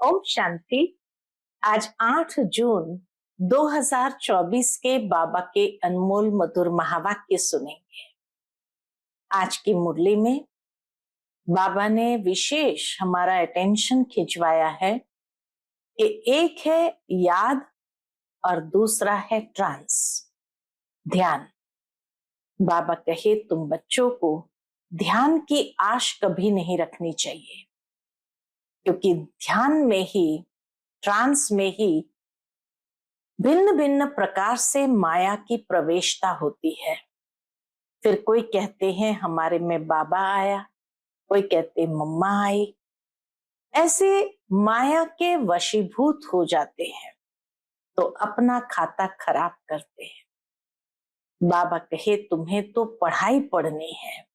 ओम शांति। आज 8 जून 2024 के बाबा के अनमोल मधुर महावाक्य सुनेंगे। आज की मुरली में बाबा ने विशेष हमारा अटेंशन खिंचवाया है कि एक है याद और दूसरा है ट्रांस, ध्यान। बाबा कहे तुम बच्चों को ध्यान की आश कभी नहीं रखनी चाहिए, क्योंकि ध्यान में ही, ट्रांस में ही भिन्न भिन्न प्रकार से माया की प्रवेशता होती है। फिर कोई कहते हैं हमारे में बाबा आया, कोई कहते मम्मा आई। ऐसे माया के वशीभूत हो जाते हैं तो अपना खाता खराब करते हैं। बाबा कहे तुम्हें तो पढ़ाई पढ़नी है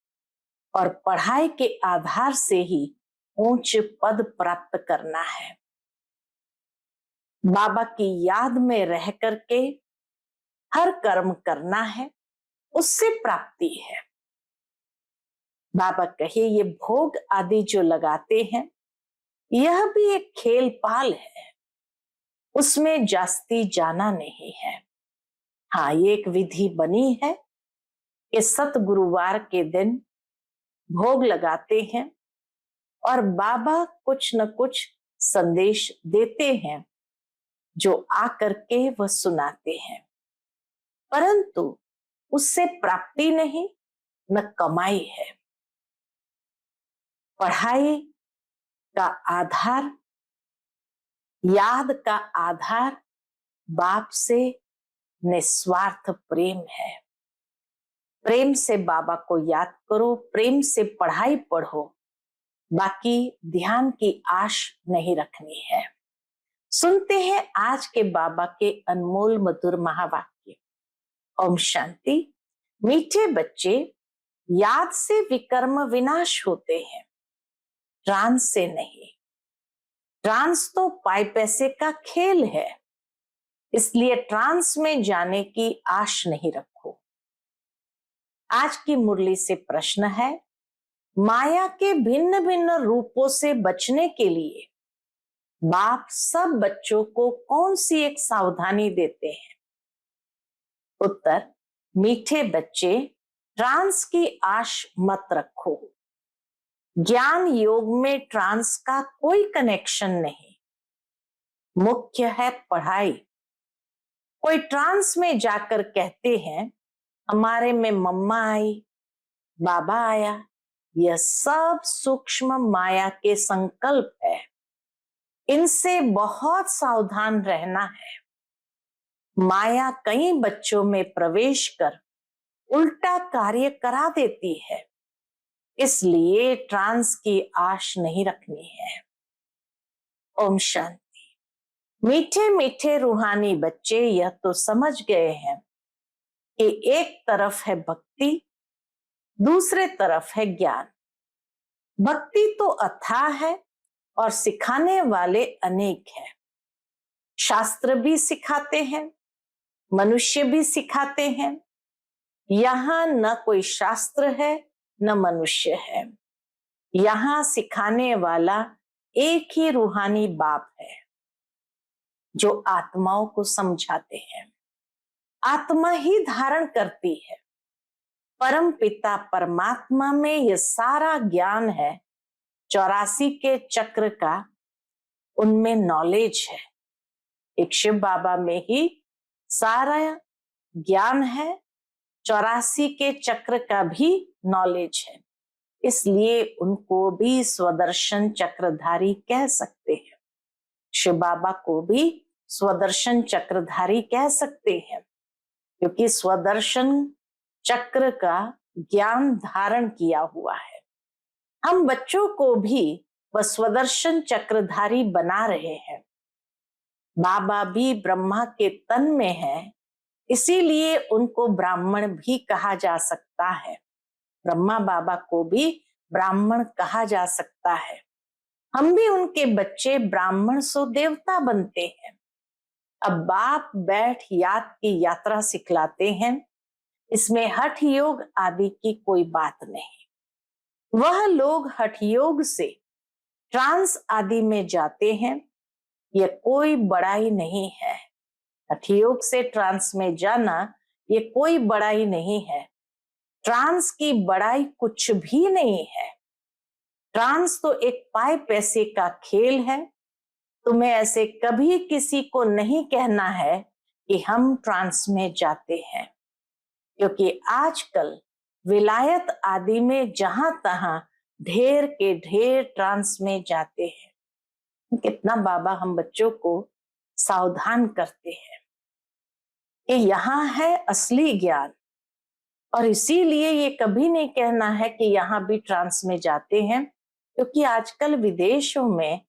और पढ़ाई के आधार से ही ऊंच पद प्राप्त करना है। बाबा की याद में रह करके हर कर्म करना है, उससे प्राप्ति है। बाबा कहे ये भोग आदि जो लगाते हैं यह भी एक खेल पाल है, उसमें जास्ती जाना नहीं है। हाँ, ये एक विधि बनी है कि सतगुरुवार के दिन भोग लगाते हैं और बाबा कुछ न कुछ संदेश देते हैं जो आकर के वह सुनाते हैं, परंतु उससे प्राप्ति नहीं न कमाई है। पढ़ाई का आधार, याद का आधार बाप से निस्वार्थ प्रेम है। प्रेम से बाबा को याद करो, प्रेम से पढ़ाई पढ़ो, बाकी ध्यान की आश नहीं रखनी है। सुनते हैं आज के बाबा के अनमोल मधुर महावाक्य। ओम शांति। मीठे बच्चे, याद से विकर्म विनाश होते हैं, ट्रांस से नहीं। ट्रांस तो पाई पैसे का खेल है, इसलिए ट्रांस में जाने की आश नहीं रखो। आज की मुरली से प्रश्न है, माया के भिन्न भिन्न रूपों से बचने के लिए बाप सब बच्चों को कौन सी एक सावधानी देते हैं? उत्तर, मीठे बच्चे, ट्रांस की आश मत रखो। ज्ञान योग में ट्रांस का कोई कनेक्शन नहीं, मुख्य है पढ़ाई। कोई ट्रांस में जाकर कहते हैं हमारे में मम्मा आई, बाबा आया, यह सब सूक्ष्म माया के संकल्प है। इनसे बहुत सावधान रहना है। माया कई बच्चों में प्रवेश कर उल्टा कार्य करा देती है, इसलिए ट्रांस की आश नहीं रखनी है। ओम शांति। मीठे मीठे रूहानी बच्चे यह तो समझ गए हैं कि एक तरफ है भक्ति, दूसरे तरफ है ज्ञान। भक्ति तो अथाह है और सिखाने वाले अनेक हैं। शास्त्र भी सिखाते हैं, मनुष्य भी सिखाते हैं। यहाँ न कोई शास्त्र है न मनुष्य है, यहाँ सिखाने वाला एक ही रूहानी बाप है जो आत्माओं को समझाते हैं। आत्मा ही धारण करती है। परम पिता परमात्मा में यह सारा ज्ञान है, 84 के चक्र का उनमें नॉलेज है। एक शिव बाबा में ही सारा ज्ञान है, 84 के चक्र का भी नॉलेज है, इसलिए उनको भी स्वदर्शन चक्रधारी कह सकते हैं। शिव बाबा को भी स्वदर्शन चक्रधारी कह सकते हैं, क्योंकि स्वदर्शन चक्र का ज्ञान धारण किया हुआ है। हम बच्चों को भी वह स्वदर्शन चक्रधारी बना रहे हैं। बाबा भी ब्रह्मा के तन में है, इसीलिए उनको ब्राह्मण भी कहा जा सकता है। ब्रह्मा बाबा को भी ब्राह्मण कहा जा सकता है। हम भी उनके बच्चे, ब्राह्मण सो देवता बनते हैं। अब बाप बैठ याद की यात्रा सिखलाते हैं, इसमें हठ योग आदि की कोई बात नहीं। वह लोग हठ योग से ट्रांस आदि में जाते हैं ये कोई बड़ाई नहीं है। हठयोग से ट्रांस में जाना ये कोई बड़ाई नहीं है। ट्रांस की बड़ाई कुछ भी नहीं है। ट्रांस तो एक पाए पैसे का खेल है। तुम्हें ऐसे कभी किसी को नहीं कहना है कि हम ट्रांस में जाते हैं, क्योंकि आजकल विलायत आदि में जहां तहां ढेर के ढेर ट्रांस में जाते हैं। कितना बाबा हम बच्चों को सावधान करते हैं कि यहाँ है असली ज्ञान, और इसीलिए ये कभी नहीं कहना है कि यहाँ भी ट्रांस में जाते हैं, क्योंकि आजकल विदेशों में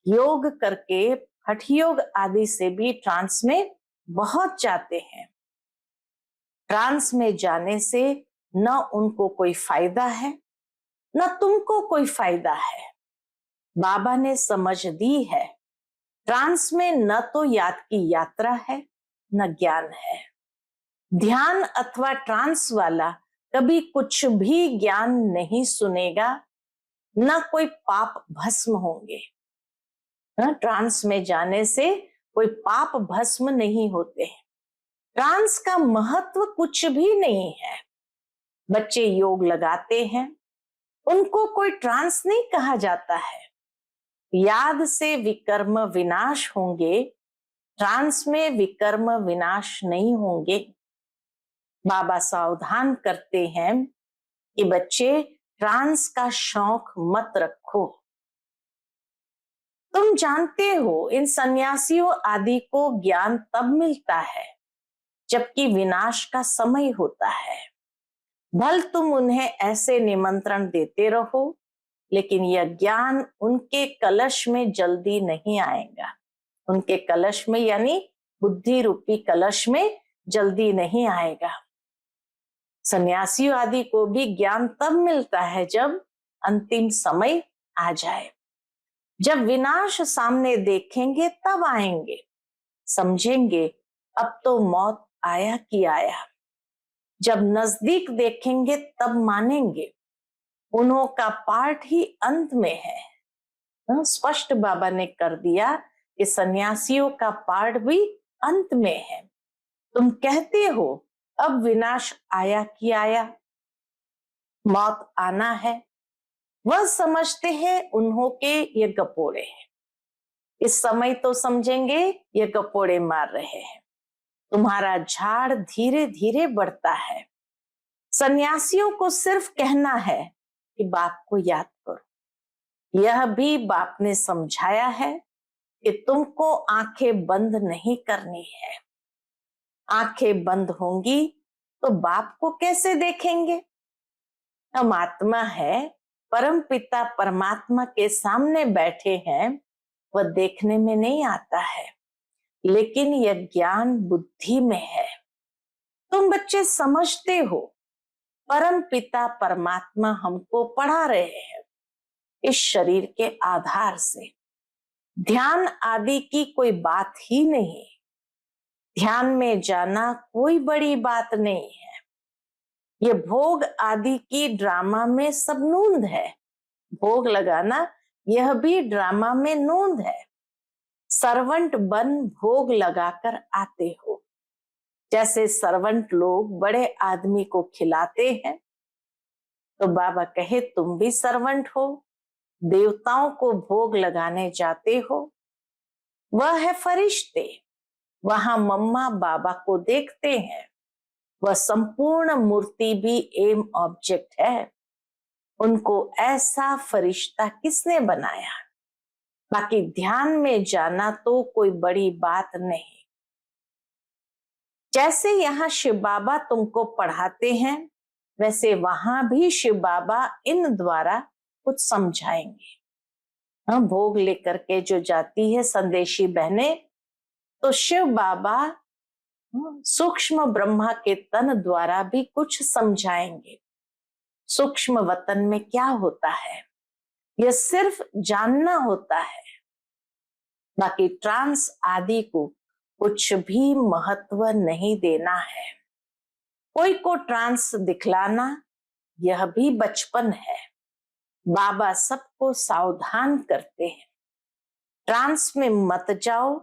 योग करके हठ योग आदि से भी ट्रांस में बहुत जाते हैं। ट्रांस में जाने से न उनको कोई फायदा है न तुमको कोई फायदा है। बाबा ने समझ दी है, ट्रांस में न तो याद की यात्रा है न ज्ञान है। ध्यान अथवा ट्रांस वाला कभी कुछ भी ज्ञान नहीं सुनेगा, न कोई पाप भस्म होंगे। ट्रांस में जाने से कोई पाप भस्म नहीं होते हैं। ट्रांस का महत्व कुछ भी नहीं है। बच्चे योग लगाते हैं, उनको कोई ट्रांस नहीं कहा जाता है। याद से विकर्म विनाश होंगे, ट्रांस में विकर्म विनाश नहीं होंगे। बाबा सावधान करते हैं कि बच्चे ट्रांस का शौक मत रखो। तुम जानते हो इन सन्यासियों आदि को ज्ञान तब मिलता है जबकि विनाश का समय होता है। भल तुम उन्हें ऐसे निमंत्रण देते रहो, लेकिन यह ज्ञान उनके कलश में जल्दी नहीं आएगा। उनके कलश में यानी बुद्धि रूपी कलश में जल्दी नहीं आएगा। सन्यासियों आदि को भी ज्ञान तब मिलता है जब अंतिम समय आ जाए। जब विनाश सामने देखेंगे तब आएंगे, समझेंगे अब तो मौत आया कि आया। जब नजदीक देखेंगे तब मानेंगे उन्हों का पार्ट ही अंत में है। स्पष्ट बाबा ने कर दिया कि सन्यासियों का पार्ट भी अंत में है। तुम कहते हो अब विनाश आया कि आया, मौत आना है। वह समझते हैं उन्हों के ये गपोड़े हैं। इस समय तो समझेंगे ये गपोड़े मार रहे हैं। तुम्हारा झाड़ धीरे धीरे बढ़ता है। सन्यासियों को सिर्फ कहना है कि बाप को याद करो। यह भी बाप ने समझाया है कि तुमको आंखें बंद नहीं करनी है। आंखें बंद होंगी तो बाप को कैसे देखेंगे? हम आत्मा है, परम पिता परमात्मा के सामने बैठे हैं, वह देखने में नहीं आता है, लेकिन यह ज्ञान बुद्धि में है। तुम बच्चे समझते हो परम पिता परमात्मा हमको पढ़ा रहे हैं इस शरीर के आधार से। ध्यान आदि की कोई बात ही नहीं। ध्यान में जाना कोई बड़ी बात नहीं है। ये भोग आदि की ड्रामा में सब नूंद है। भोग लगाना यह भी ड्रामा में नूंद है। सर्वेंट बन भोग लगाकर आते हो। जैसे सर्वेंट लोग बड़े आदमी को खिलाते हैं, तो बाबा कहे तुम भी सर्वेंट हो, देवताओं को भोग लगाने जाते हो। वह है फरिश्ते, वहां मम्मा बाबा को देखते हैं। वह संपूर्ण मूर्ति भी एम ऑब्जेक्ट है। उनको ऐसा फरिश्ता किसने बनाया? बाकी ध्यान में जाना तो कोई बड़ी बात नहीं। जैसे यहाँ शिव बाबा तुमको पढ़ाते हैं, वैसे वहां भी शिव बाबा इन द्वारा कुछ समझाएंगे। भोग लेकर के जो जाती है संदेशी बहने, तो शिव बाबा सूक्ष्म ब्रह्मा के तन द्वारा भी कुछ समझाएंगे। सूक्ष्म वतन में क्या होता है यह सिर्फ जानना होता है। बाकी ट्रांस आदि को कुछ भी महत्व नहीं देना है। कोई को ट्रांस दिखलाना यह भी बचपन है। बाबा सबको सावधान करते हैं। ट्रांस में मत जाओ,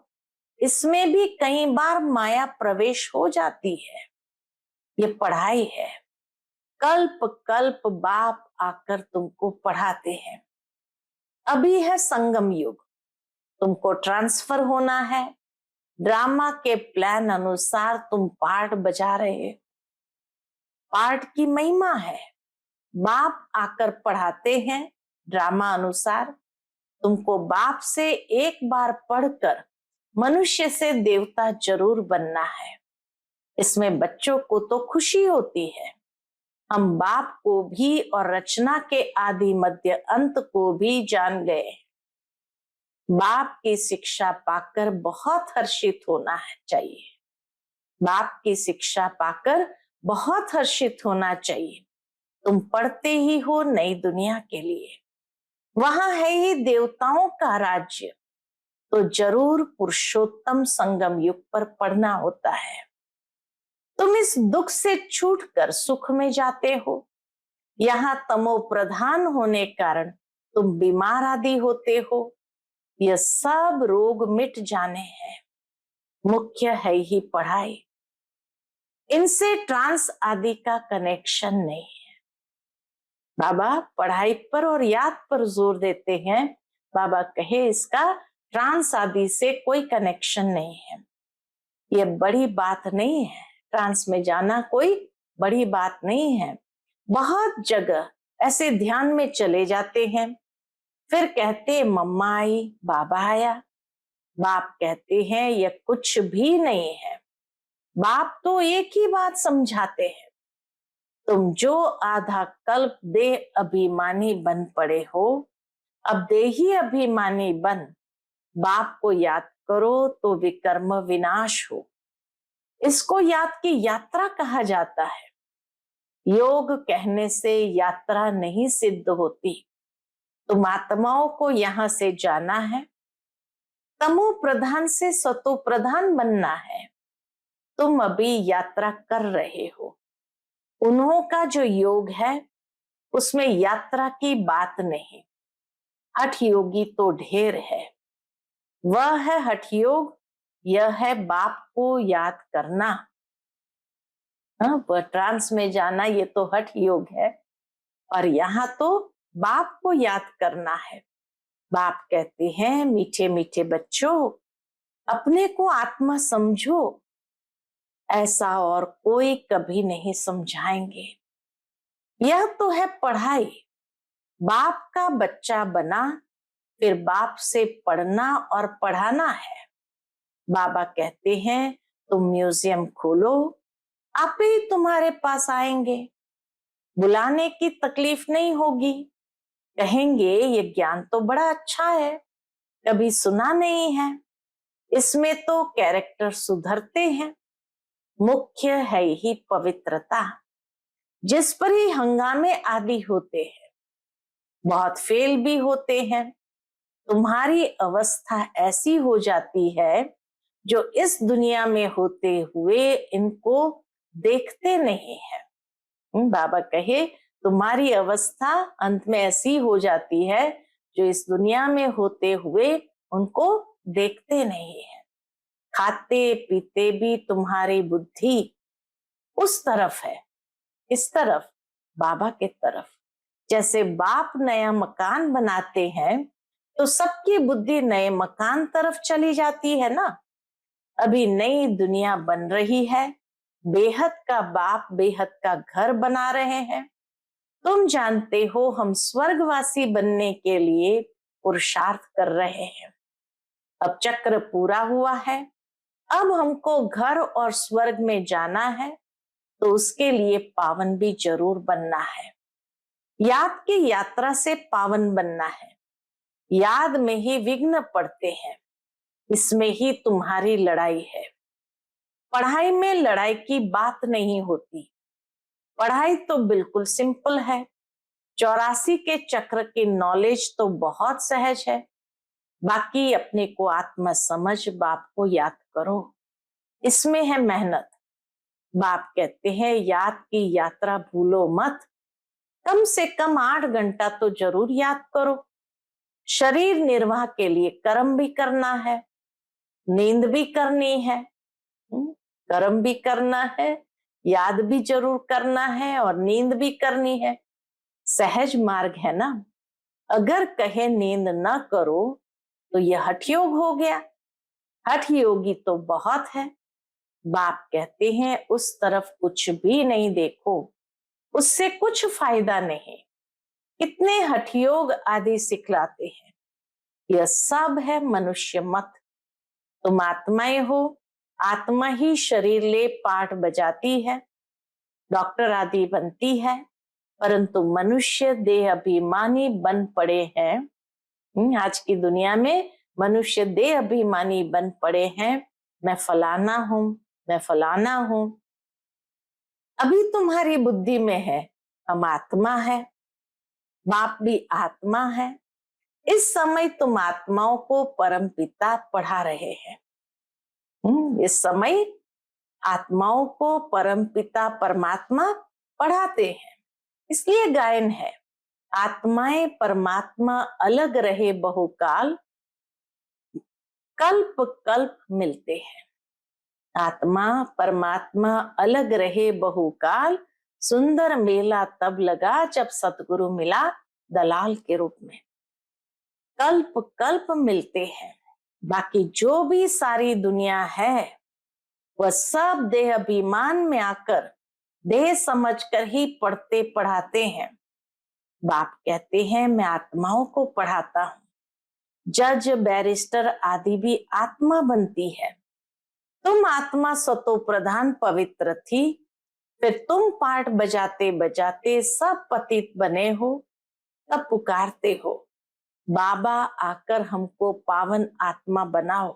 इसमें भी कई बार माया प्रवेश हो जाती है। ये पढ़ाई है, कल्प कल्प बाप आकर तुमको पढ़ाते हैं। अभी है संगम युग, तुमको ट्रांसफर होना है। ड्रामा के प्लान अनुसार तुम पार्ट बजा रहे हो। पार्ट की महिमा है, बाप आकर पढ़ाते हैं ड्रामा अनुसार। तुमको बाप से एक बार पढ़कर मनुष्य से देवता जरूर बनना है। इसमें बच्चों को तो खुशी होती है, हम बाप को भी और रचना के आदि मध्य अंत को भी जान गए। बाप की शिक्षा पाकर बहुत हर्षित होना चाहिए। बाप की शिक्षा पाकर बहुत हर्षित होना चाहिए। तुम पढ़ते ही हो नई दुनिया के लिए, वहां है ही देवताओं का राज्य, तो जरूर पुरुषोत्तम संगम युग पर पढ़ना होता है। तुम इस दुख से छूटकर सुख में जाते हो। यहाँ तमो प्रधान होने कारण तुम बीमार आदि होते हो। यह सब रोग मिट जाने हैं। मुख्य है ही पढ़ाई, इनसे ट्रांस आदि का कनेक्शन नहीं है। बाबा पढ़ाई पर और याद पर जोर देते हैं। बाबा कहे इसका ट्रांस आदि से कोई कनेक्शन नहीं है। यह बड़ी बात नहीं है, ट्रांस में जाना कोई बड़ी बात नहीं है। बहुत जगह ऐसे ध्यान में चले जाते हैं, फिर कहते मम्मा आई, बाबा आया। बाप कहते हैं यह कुछ भी नहीं है। बाप तो एक ही बात समझाते हैं, तुम जो आधा कल्प देह अभिमानी बन पड़े हो, अब देही अभिमानी बन बाप को याद करो तो विकर्म विनाश हो। इसको याद की यात्रा कहा जाता है। योग कहने से यात्रा नहीं सिद्ध होती। तुम आत्माओं को यहां से जाना है, तमो प्रधान से सतो प्रधान बनना है। तुम अभी यात्रा कर रहे हो। उन्हों का जो योग है उसमें यात्रा की बात नहीं। हठ योगी तो ढेर है, वह है हठ योग। यह है बाप को याद करना। वह ट्रांस में जाना ये तो हठ योग है, और यहाँ तो बाप को याद करना है। बाप कहते हैं मीठे मीठे बच्चों, अपने को आत्मा समझो, ऐसा और कोई कभी नहीं समझाएंगे। यह तो है पढ़ाई। बाप का बच्चा बना, फिर बाप से पढ़ना और पढ़ाना है। बाबा कहते हैं तुम म्यूजियम खोलो, आप ही तुम्हारे पास आएंगे। बुलाने की तकलीफ नहीं होगी। कहेंगे ये ज्ञान तो बड़ा अच्छा है, कभी सुना नहीं है, इसमें तो कैरेक्टर सुधरते हैं। मुख्य है ही पवित्रता, जिस पर ही हंगामे आदि होते हैं, बहुत फेल भी होते हैं। तुम्हारी अवस्था ऐसी हो जाती है जो इस दुनिया में होते हुए इनको देखते नहीं है। बाबा कहे तुम्हारी अवस्था अंत में ऐसी हो जाती है जो इस दुनिया में होते हुए उनको देखते नहीं है। खाते पीते भी तुम्हारी बुद्धि उस तरफ है, इस तरफ, बाबा के तरफ। जैसे बाप नया मकान बनाते हैं तो सबकी बुद्धि नए मकान तरफ चली जाती है ना। अभी नई दुनिया बन रही है, बेहद का बाप बेहद का घर बना रहे हैं। तुम जानते हो हम स्वर्गवासी बनने के लिए पुरुषार्थ कर रहे हैं। अब चक्र पूरा हुआ है, अब हमको घर और स्वर्ग में जाना है, तो उसके लिए पावन भी जरूर बनना है। याद की यात्रा से पावन बनना है। याद में ही विघ्न पड़ते हैं, इसमें ही तुम्हारी लड़ाई है। पढ़ाई में लड़ाई की बात नहीं होती। पढ़ाई तो बिल्कुल सिंपल है। 84 के चक्र की नॉलेज तो बहुत सहज है। बाकी अपने को आत्मा समझ बाप को याद करो, इसमें है मेहनत। बाप कहते हैं याद की यात्रा भूलो मत, कम से कम 8 घंटा तो जरूर याद करो। शरीर निर्वाह के लिए कर्म भी करना है, नींद भी करनी है, कर्म भी करना है, याद भी जरूर करना है और नींद भी करनी है। सहज मार्ग है ना। अगर कहे नींद ना करो तो यह हठ योग हो गया। हठ योगी तो बहुत है। बाप कहते हैं उस तरफ कुछ भी नहीं देखो, उससे कुछ फायदा नहीं। कितने हठ योग आदि सिखलाते हैं। यह सब है मनुष्य मत। तुम आत्माएं हो, आत्मा ही शरीर ले पाठ बजाती है, डॉक्टर आदि बनती है, परंतु मनुष्य देह अभिमानी बन पड़े हैं। आज की दुनिया में मनुष्य देह अभिमानी बन पड़े हैं। मैं फलाना हूं, मैं फलाना हूं। अभी तुम्हारी बुद्धि में है हम आत्मा है, बाप भी आत्मा है। इस समय तुम आत्माओं को परम पिता पढ़ा रहे हैं। इस समय आत्माओं को परम पिता परमात्मा पढ़ाते हैं। इसलिए गायन है, आत्माएं परमात्मा अलग रहे बहुकाल, कल्प कल्प मिलते हैं। आत्मा परमात्मा अलग रहे बहुकाल, सुंदर मेला तब लगा जब सतगुरु मिला दलाल के रूप में। कल्प कल्प मिलते हैं। बाकी जो भी सारी दुनिया है वह सब देह अभिमान में आकर देह समझकर ही पढ़ते पढ़ाते हैं। बाप कहते हैं मैं आत्माओं को पढ़ाता हूं। जज बैरिस्टर आदि भी आत्मा बनती है। तुम आत्मा स्वतो प्रधान पवित्र थी, फिर तुम पाठ बजाते बजाते सब पतित बने हो। तब पुकारते हो बाबा आकर हमको पावन आत्मा बनाओ।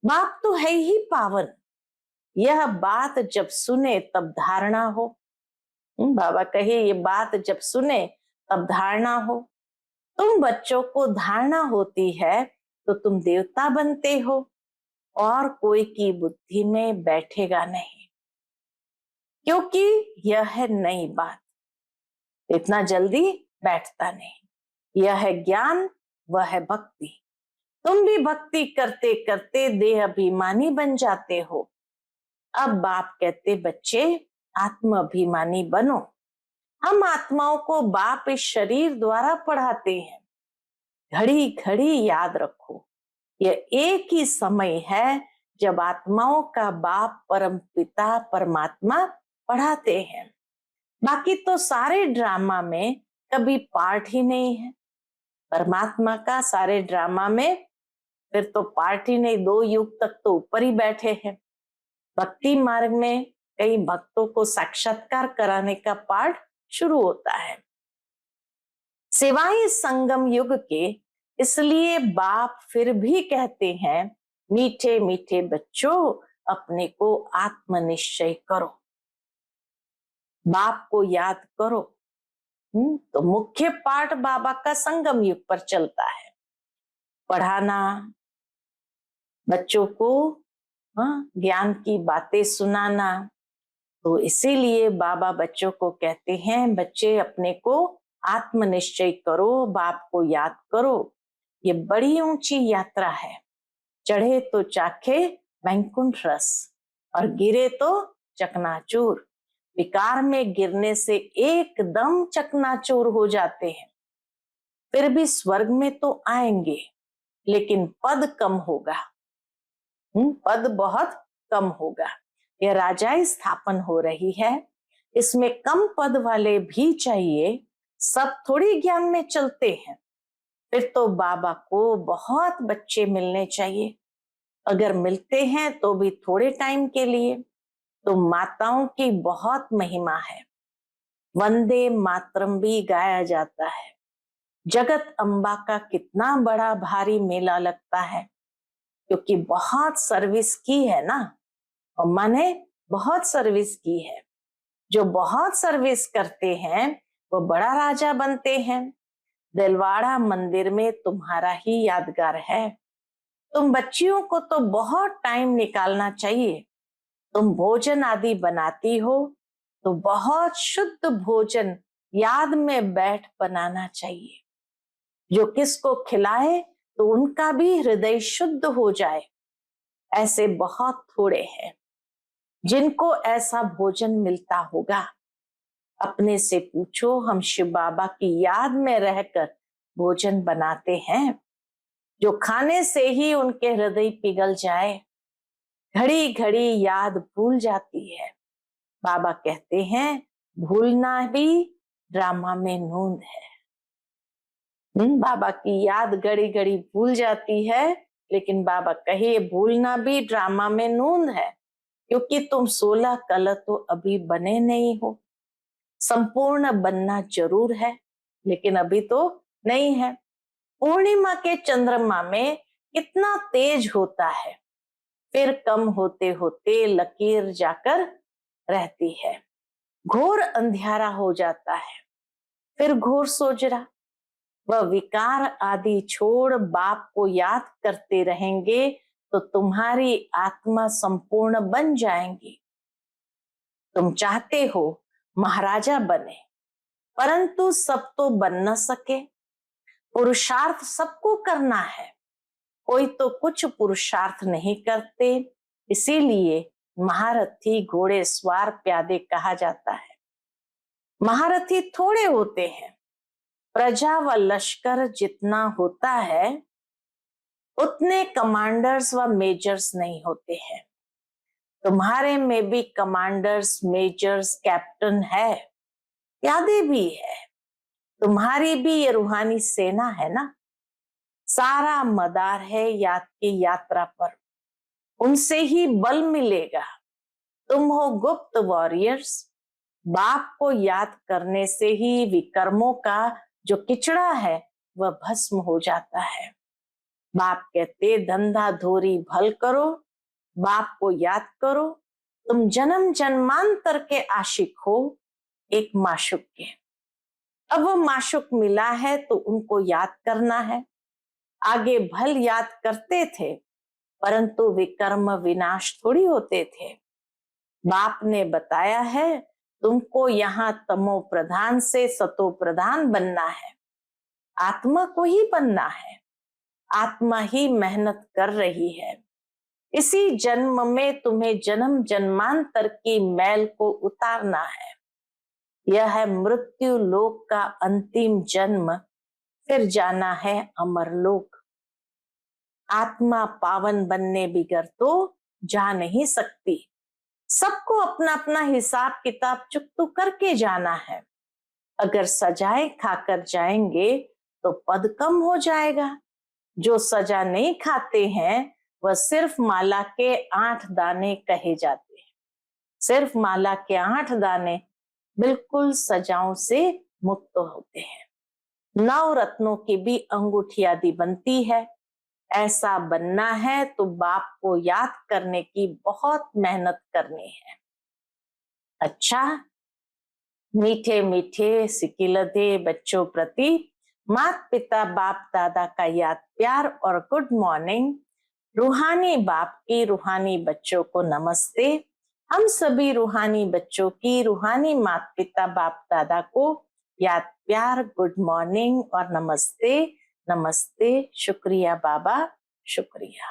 बाप तो है ही पावन। यह बात जब सुने तब धारणा हो। बाबा कहे ये बात जब सुने तब धारणा हो। तुम बच्चों को धारणा होती है तो तुम देवता बनते हो और कोई की बुद्धि में बैठेगा नहीं, क्योंकि यह है नई बात, इतना जल्दी बैठता नहीं। यह है ज्ञान, वह है भक्ति। तुम भी भक्ति करते करते देह अभिमानी बन जाते हो। अब बाप कहते बच्चे आत्म अभिमानी बनो। हम आत्माओं को बाप इस शरीर द्वारा पढ़ाते हैं। घड़ी घड़ी याद रखो, यह एक ही समय है जब आत्माओं का बाप परम पिता परमात्मा पढ़ाते हैं। बाकी तो सारे ड्रामा में कभी पार्ट ही नहीं है परमात्मा का। सारे ड्रामा में फिर तो पार्ट ही नहीं। 2 युग तक तो ऊपर ही बैठे हैं। भक्ति मार्ग में कई भक्तों को साक्षात्कार कराने का पाठ शुरू होता है। सिवाय संगम युग के, इसलिए बाप फिर भी कहते हैं मीठे मीठे बच्चों अपने को आत्मनिश्चय करो, बाप को याद करो। तो मुख्य पाठ बाबा का संगम युग पर चलता है। पढ़ाना बच्चों को, ज्ञान की बातें सुनाना। तो इसीलिए बाबा बच्चों को कहते हैं बच्चे अपने को आत्मनिश्चय करो, बाप को याद करो। ये बड़ी ऊंची यात्रा है। चढ़े तो चाखे वैकुंठ रस और गिरे तो चकनाचूर। विकार में गिरने से एकदम चकनाचूर हो जाते हैं। फिर भी स्वर्ग में तो आएंगे, लेकिन पद कम होगा। पद बहुत कम होगा। यह राजाई स्थापन हो रही है, इसमें कम पद वाले भी चाहिए। सब थोड़ी ज्ञान में चलते हैं। फिर तो बाबा को बहुत बच्चे मिलने चाहिए। अगर मिलते हैं तो भी थोड़े टाइम के लिए। तो माताओं की बहुत महिमा है। वंदे मातरम भी गाया जाता है। जगत अम्बा का कितना बड़ा भारी मेला लगता है, क्योंकि बहुत सर्विस की है ना। अम्मा ने बहुत सर्विस की है। जो बहुत सर्विस करते हैं वो बड़ा राजा बनते हैं। दिलवाड़ा मंदिर में तुम्हारा ही यादगार है। तुम बच्चियों को तो बहुत टाइम निकालना चाहिए। तुम भोजन आदि बनाती हो तो बहुत शुद्ध भोजन याद में बैठ बनाना चाहिए। जो किसको खिलाए तो उनका भी हृदय शुद्ध हो जाए। ऐसे बहुत थोड़े हैं जिनको ऐसा भोजन मिलता होगा। अपने से पूछो, हम शिव बाबा की याद में रहकर भोजन बनाते हैं जो खाने से ही उनके हृदय पिघल जाए। घड़ी घड़ी याद भूल जाती है। बाबा कहते हैं भूलना भी ड्रामा में नूंद है। बाबा की याद घड़ी घड़ी भूल जाती है, लेकिन बाबा कहे भूलना भी ड्रामा में नूंद है, क्योंकि तुम 16 कल तो अभी बने नहीं हो। संपूर्ण बनना जरूर है, लेकिन अभी तो नहीं है। पूर्णिमा के चंद्रमा में कितना तेज होता है, फिर कम होते होते लकीर जाकर रहती है। घोर अंधियारा हो जाता है, फिर घोर सोजरा। वह विकार आदि छोड़ बाप को याद करते रहेंगे तो तुम्हारी आत्मा संपूर्ण बन जाएंगी। तुम चाहते हो महाराजा बने, परंतु सब तो बन न सके। पुरुषार्थ सबको करना है, कोई तो कुछ पुरुषार्थ नहीं करते, इसीलिए महारथी घोड़े सवार प्यादे कहा जाता है। महारथी थोड़े होते हैं। प्रजा व लश्कर जितना होता है उतने कमांडर्स व मेजर्स नहीं होते हैं। तुम्हारे में भी कमांडर्स, मेजर्स, कैप्टन है, प्यादे भी है। तुम्हारी भी ये रूहानी सेना है ना। सारा मदार है याद की यात्रा पर, उनसे ही बल मिलेगा। तुम हो गुप्त वॉरियर्स। बाप को याद करने से ही विकर्मों का जो किचड़ा है वह भस्म हो जाता है। बाप कहते धंधा धोरी भल करो, बाप को याद करो। तुम जन्म जन्मांतर के आशिक हो एक माशुक के। अब वो माशुक मिला है तो उनको याद करना है। आगे भल याद करते थे, परंतु विकर्म विनाश थोड़ी होते थे। बाप ने बताया है तुमको यहाँ तमो प्रधान से सतो प्रधान बनना है। आत्मा को ही बनना है। आत्मा ही मेहनत कर रही है। इसी जन्म में तुम्हें जन्म जन्मांतर की मैल को उतारना है। यह है मृत्यु लोक का अंतिम जन्म, फिर जाना है अमर लोक। आत्मा पावन बनने बिगर तो जा नहीं सकती। सबको अपना अपना हिसाब किताब चुकतू करके जाना है। अगर सजाए खाकर जाएंगे तो पद कम हो जाएगा। जो सजा नहीं खाते हैं वह सिर्फ माला के 8 दाने कहे जाते हैं। सिर्फ माला के 8 दाने बिल्कुल सजाओं से मुक्त होते हैं। 9 रत्नों की भी अंगूठी आदि बनती है। ऐसा बनना है तो बाप को याद करने की बहुत मेहनत करनी है। अच्छा, मीठे मीठे सिकिलधे बच्चों प्रति माता पिता बाप दादा का याद प्यार और गुड मॉर्निंग। रूहानी बाप की रूहानी बच्चों को नमस्ते। हम सभी रूहानी बच्चों की रूहानी माता पिता बाप दादा को याद प्यार, गुड मॉर्निंग और नमस्ते। नमस्ते, शुक्रिया बाबा, शुक्रिया।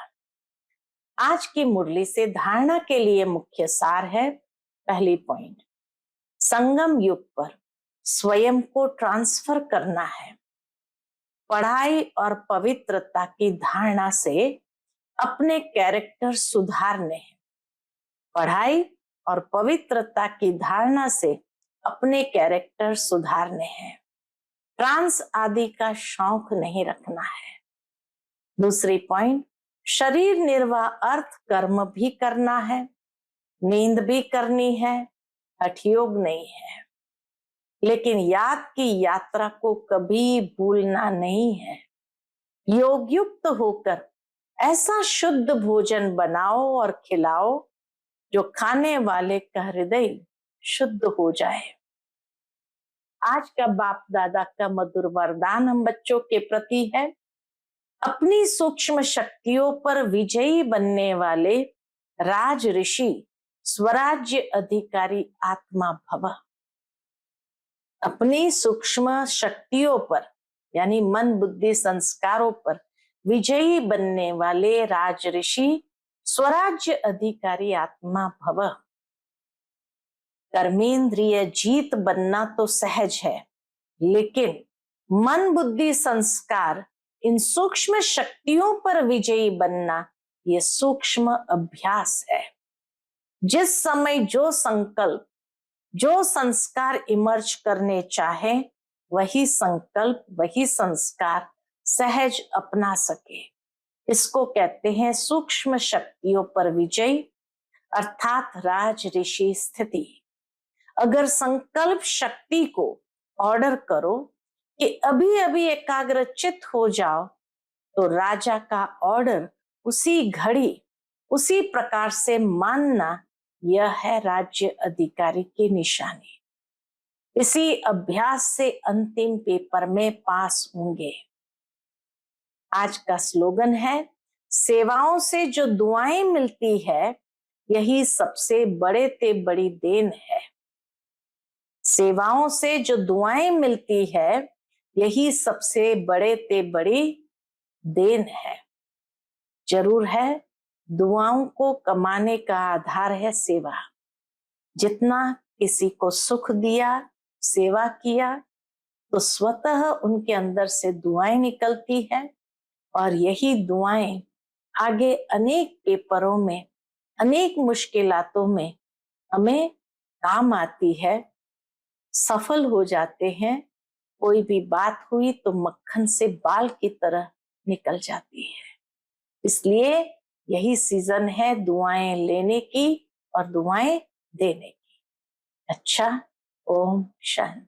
आज की मुरली से धारणा के लिए मुख्य सार है। पहली पॉइंट, संगम युग पर स्वयं को ट्रांसफर करना है। पढ़ाई और पवित्रता की धारणा से अपने कैरेक्टर सुधारने हैं। पढ़ाई और पवित्रता की धारणा से अपने कैरेक्टर सुधारने हैं। ट्रांस आदि का शौक नहीं रखना है। दूसरी पॉइंट, शरीर निर्वाह अर्थ कर्म भी करना है, नींद भी करनी है, हठयोग नहीं है, लेकिन याद की यात्रा को कभी भूलना नहीं है। योग युक्त होकर ऐसा शुद्ध भोजन बनाओ और खिलाओ जो खाने वाले का हृदय शुद्ध हो जाए। आज का बाप दादा का मधुर वरदान हम बच्चों के प्रति है, अपनी सूक्ष्म शक्तियों पर विजयी बनने वाले राज ऋषि स्वराज्य अधिकारी आत्मा भव। अपनी सूक्ष्म शक्तियों पर यानी मन बुद्धि संस्कारों पर विजयी बनने वाले राज ऋषि स्वराज्य अधिकारी आत्मा भव। कर्मेंद्रिय जीत बनना तो सहज है, लेकिन मन बुद्धि संस्कार इन सूक्ष्म शक्तियों पर विजयी बनना ये सूक्ष्म अभ्यास है। जिस समय जो संकल्प जो संस्कार इमर्ज करने चाहे वही संकल्प वही संस्कार सहज अपना सके, इसको कहते हैं सूक्ष्म शक्तियों पर विजय अर्थात राज ऋषि स्थिति। अगर संकल्प शक्ति को ऑर्डर करो कि अभी अभी एकाग्रचित हो जाओ, तो राजा का ऑर्डर उसी घड़ी उसी प्रकार से मानना, यह है राज्य अधिकारी की निशानी। इसी अभ्यास से अंतिम पेपर में पास होंगे। आज का स्लोगन है, सेवाओं से जो दुआएं मिलती है यही सबसे बड़े ते बड़ी देन है। सेवाओं से जो दुआएं मिलती है यही सबसे बड़े ते बड़ी देन है। जरूर है, दुआओं को कमाने का आधार है सेवा। जितना किसी को सुख दिया, सेवा किया, तो स्वतः उनके अंदर से दुआएं निकलती है और यही दुआएं आगे अनेक पेपरों में अनेक मुश्किलातों में हमें काम आती है, सफल हो जाते हैं। कोई भी बात हुई तो मक्खन से बाल की तरह निकल जाती है। इसलिए यही सीजन है दुआएं लेने की और दुआएं देने की। अच्छा, ओम शांति।